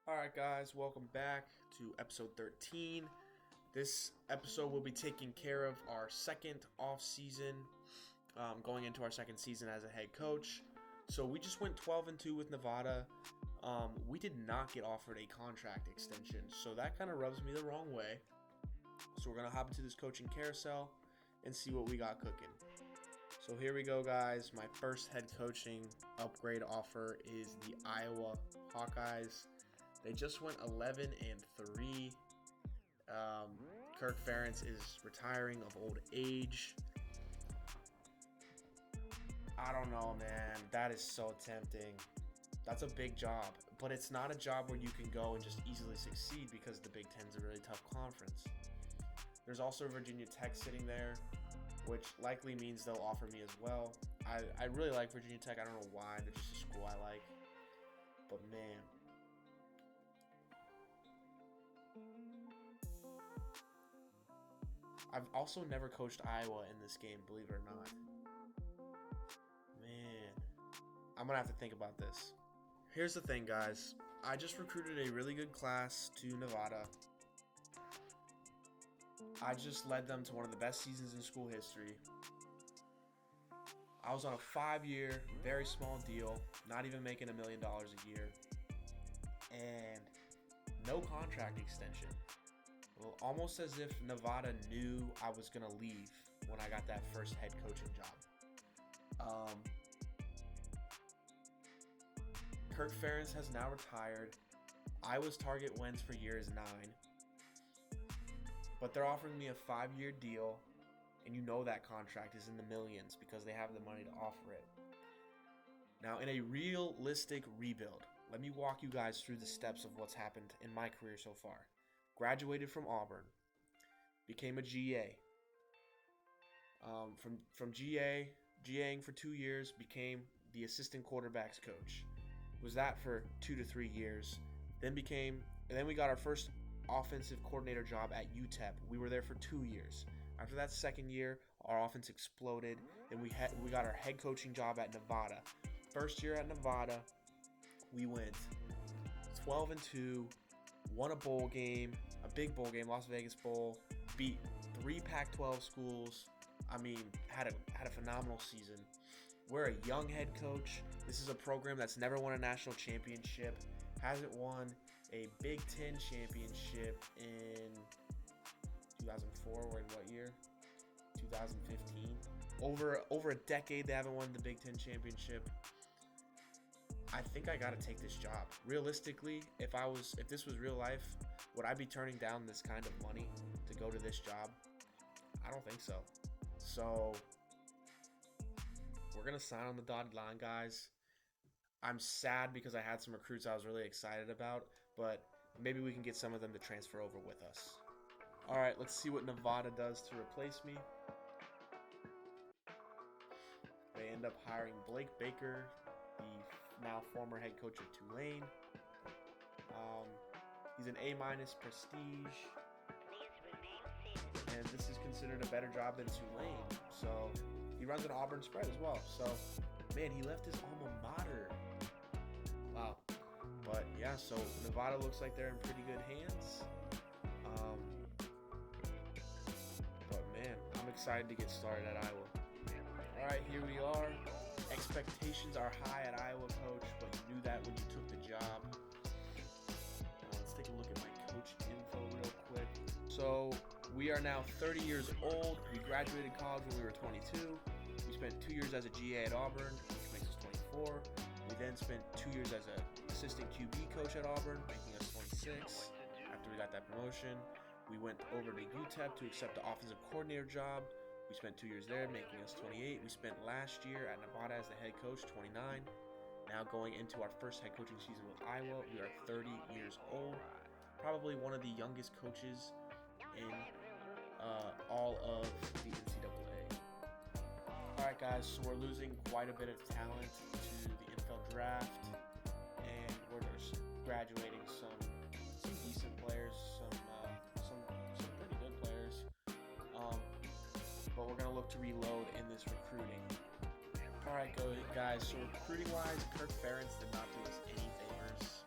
Alright guys, welcome back to episode 13. This episode will be taking care of our second off-season, going into our second season as a head coach. So we just went 12-2 with Nevada. We did not get offered a contract extension, so that kind of rubs me the wrong way. So we're going to hop into this coaching carousel and see what we got cooking. So here we go, guys. My first head coaching upgrade offer is the Iowa Hawkeyes. They just went 11-3. Kirk Ferentz is retiring of old age. I don't know, man. That is so tempting. That's a big job, but it's not a job where you can go and just easily succeed because the Big Ten's a really tough conference. There's also Virginia Tech sitting there, which likely means they'll offer me as well. I really like Virginia Tech. I don't know why. They're just a school I like. But man, I've also never coached Iowa in this game, believe it or not. Man, I'm going to have to think about this. Here's the thing, guys. I just recruited a really good class to Nevada. I just led them to one of the best seasons in school history. I was on a 5-year, very small deal, not even making $1 million a year, and no contract extension. Well, almost as if Nevada knew I was going to leave when I got that first head coaching job. Kirk Ferentz has now retired. Iowa's target wins for year is 9. But they're offering me a 5-year deal, and you know that contract is in the millions because they have the money to offer it. Now, in a realistic rebuild, let me walk you guys through the steps of what's happened in my career so far. Graduated from Auburn, became a GA. From GAing for 2 years, became the assistant quarterbacks coach. Was that for 2 to 3 years. Then we got our first offensive coordinator job at UTEP. We were there for 2 years. After that second year, our offense exploded. Then we got our head coaching job at Nevada. First year at Nevada, we went 12-2, won a bowl game, a big bowl game, Las Vegas Bowl, beat 3 Pac-12 schools. I mean, had a phenomenal season. We're a young head coach. This is a program that's never won a national championship, hasn't won a Big Ten championship in 2004. We're in what year? 2015. Over a decade they haven't won the Big Ten championship. I think I gotta take this job. Realistically, if this was real life, would I be turning down this kind of money to go to this job? I don't think so. So we're gonna sign on the dotted line, guys. I'm sad because I had some recruits I was really excited about, but maybe we can get some of them to transfer over with us. All right, let's see what Nevada does to replace me. They end up hiring Blake Baker, the now former head coach of Tulane. He's an A- prestige, and this is considered a better job than Tulane. So he runs an Auburn spread as well. So, man, he left his alma mater. Wow. But yeah, so Nevada looks like they're in pretty good hands. But man, I'm excited to get started at Iowa. All right, here we are. Expectations are high at Iowa, coach, but you knew that when you took the job. Let's take a look at my coach info real quick. So we are now 30 years old. We graduated college when we were 22. We spent 2 years as a GA at Auburn, which makes us 24. We then spent 2 years as an assistant QB coach at Auburn, making us 26. After we got that promotion, we went over to UTEP to accept the offensive coordinator job. We spent 2 years there, making us 28. We spent last year at Nevada as the head coach, 29. Now going into our first head coaching season with Iowa, we are 30 years old. Probably one of the youngest coaches in all of the NCAA. All right, guys, so we're losing quite a bit of talent to the NFL draft, and we're just graduating some decent players, some pretty good players. But we're gonna look to reload in this recruiting. All right, guys. So recruiting-wise, Kirk Ferentz did not do us any favors.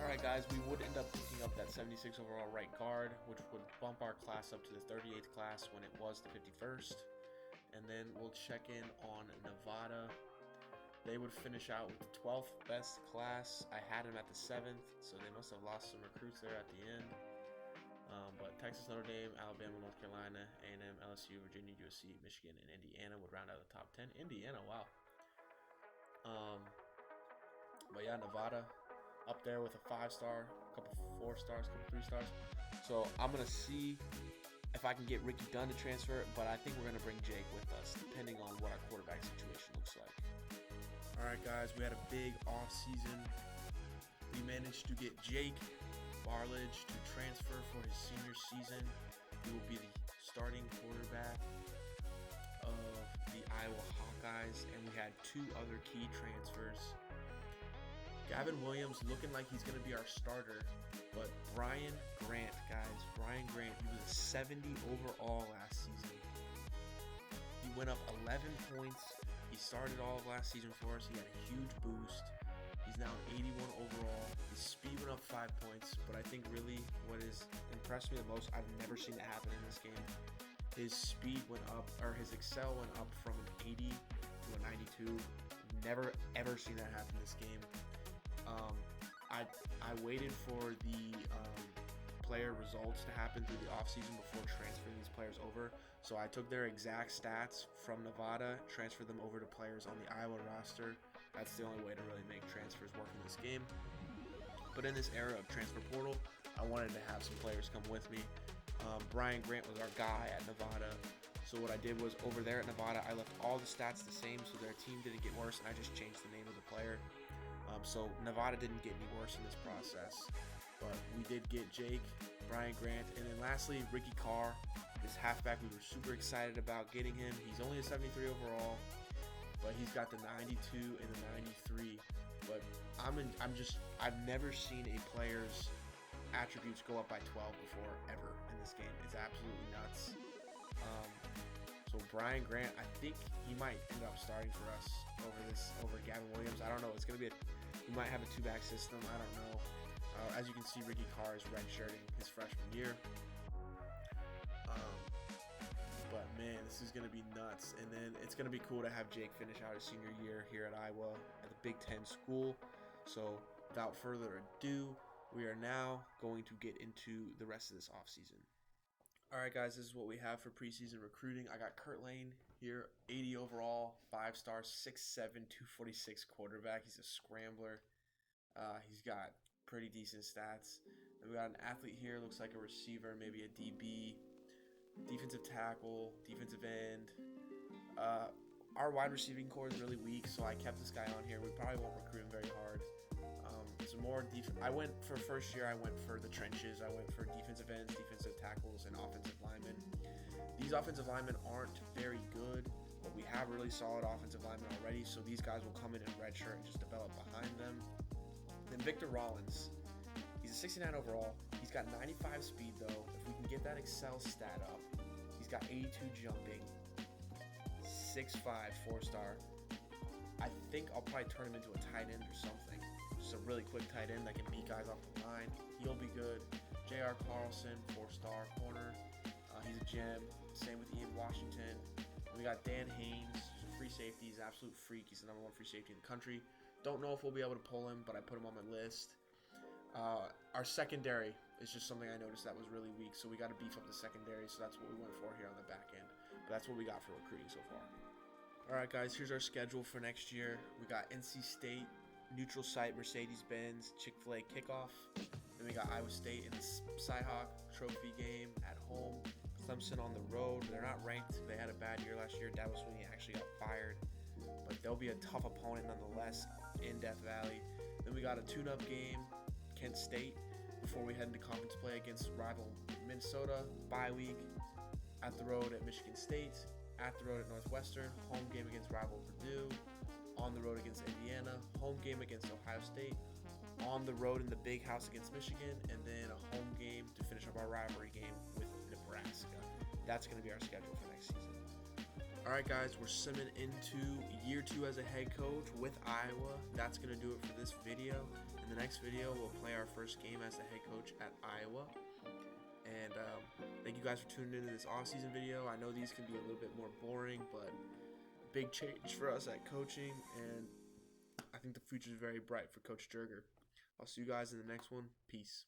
Alright guys, we would end up picking up that 76 overall right guard, which would bump our class up to the 38th class when it was the 51st. And then we'll check in on Nevada. They would finish out with the 12th best class. I had them at the 7th, so they must have lost some recruits there at the end. But Texas, Notre Dame, Alabama, North Carolina, A&M, LSU, Virginia, USC, Michigan, and Indiana would round out the top 10. Indiana, wow. But yeah, Nevada up there with a 5-star, a couple 4 stars, a couple 3 stars. So I'm going to see if I can get Ricky Dunn to transfer, but I think we're going to bring Jake with us, depending on what our quarterback situation looks like. All right, guys, we had a big off-season. We managed to get Jake Barlage to transfer for his senior season. He will be the starting quarterback of the Iowa Hawkeyes, and we had 2 other key transfers. Gavin Williams looking like he's going to be our starter, but Brian Grant, guys, Brian Grant, he was a 70 overall last season. He went up 11 points. He started all of last season for us. He had a huge boost. He's now 81 overall. His speed went up 5 points, but I think really what has impressed me the most, I've never seen it happen in this game. His speed went up, or his excel went up from an 80 to a 92. Never ever seen that happen in this game. I waited for the player results to happen through the offseason before transferring these players over. So I took their exact stats from Nevada, transferred them over to players on the Iowa roster. That's the only way to really make transfers work in this game. But in this era of transfer portal, I wanted to have some players come with me. Brian Grant was our guy at Nevada. So what I did was over there at Nevada, I left all the stats the same so their team didn't get worse, and I just changed the name of the player. So Nevada didn't get any worse in this process. But we did get Jake, Brian Grant, and then lastly, Ricky Carr, this halfback. We were super excited about getting him. He's only a 73 overall, but he's got the 92 and the 93. But I've never seen a player's attributes go up by 12 before ever in this game. It's absolutely nuts. So Brian Grant, I think he might end up starting for us over Gavin Williams. I don't know. It's gonna be we might have a 2-back system. I don't know. As you can see, Ricky Carr is redshirting his freshman year. But man, this is gonna be nuts. And then it's gonna be cool to have Jake finish out his senior year here at Iowa at the Big Ten school. So without further ado, we are now going to get into the rest of this offseason. All right, guys, this is what we have for preseason recruiting. I got Kurt Lane here, 80 overall, 5-star, 6'7", 246 quarterback. He's a scrambler. He's got pretty decent stats. Then we got an athlete here, looks like a receiver, maybe a DB, defensive tackle, defensive end. Our wide receiving core is really weak, so I kept this guy on here. We probably won't recruit him very hard. Some more I went for first year. I went for the trenches. I went for defensive ends, defensive tackles, and offensive linemen. These offensive linemen aren't very good, but we have really solid offensive linemen already. So these guys will come in redshirt and just develop behind them. Then Victor Rollins, he's a 69 overall. He's got 95 speed though. If we can get that Excel stat up, he's got 82 jumping, 6'5", 4-star. I think I'll probably turn him into a tight end or something. Just a really quick tight end that can beat guys off the line. He'll be good. J.R. Carlson, 4-star corner. He's a gem. Same with Ian Washington. We got Dan Haynes, who's a free safety. He's an absolute freak. He's the #1 free safety in the country. Don't know if we'll be able to pull him, but I put him on my list. Our secondary is just something I noticed that was really weak, so we got to beef up the secondary, so that's what we went for here on the back end. But that's what we got for recruiting so far. All right, guys, here's our schedule for next year. We got NC State, neutral site, Mercedes-Benz, Chick-fil-A kickoff. Then we got Iowa State in the Cy-Hawk Trophy game at home. Clemson on the road. They're not ranked. They had a bad year last year. Dabo Swinney actually got fired. But they'll be a tough opponent nonetheless in Death Valley. Then we got a tune-up game, Kent State, before we head into conference play against rival Minnesota. Bye week at the road at Michigan State. At the road at Northwestern, home game against rival Purdue, on the road against Indiana, home game against Ohio State, on the road in the Big House against Michigan, and then a home game to finish up our rivalry game with Nebraska. That's going to be our schedule for next season. All right, guys, we're simming into year 2 as a head coach with Iowa. That's going to do it for this video. In the next video, we'll play our first game as the head coach at Iowa. And thank you guys for tuning into this off-season video. I know these can be a little bit more boring, but big change for us at coaching, and I think the future is very bright for Coach Jerger. I'll see you guys in the next one. Peace.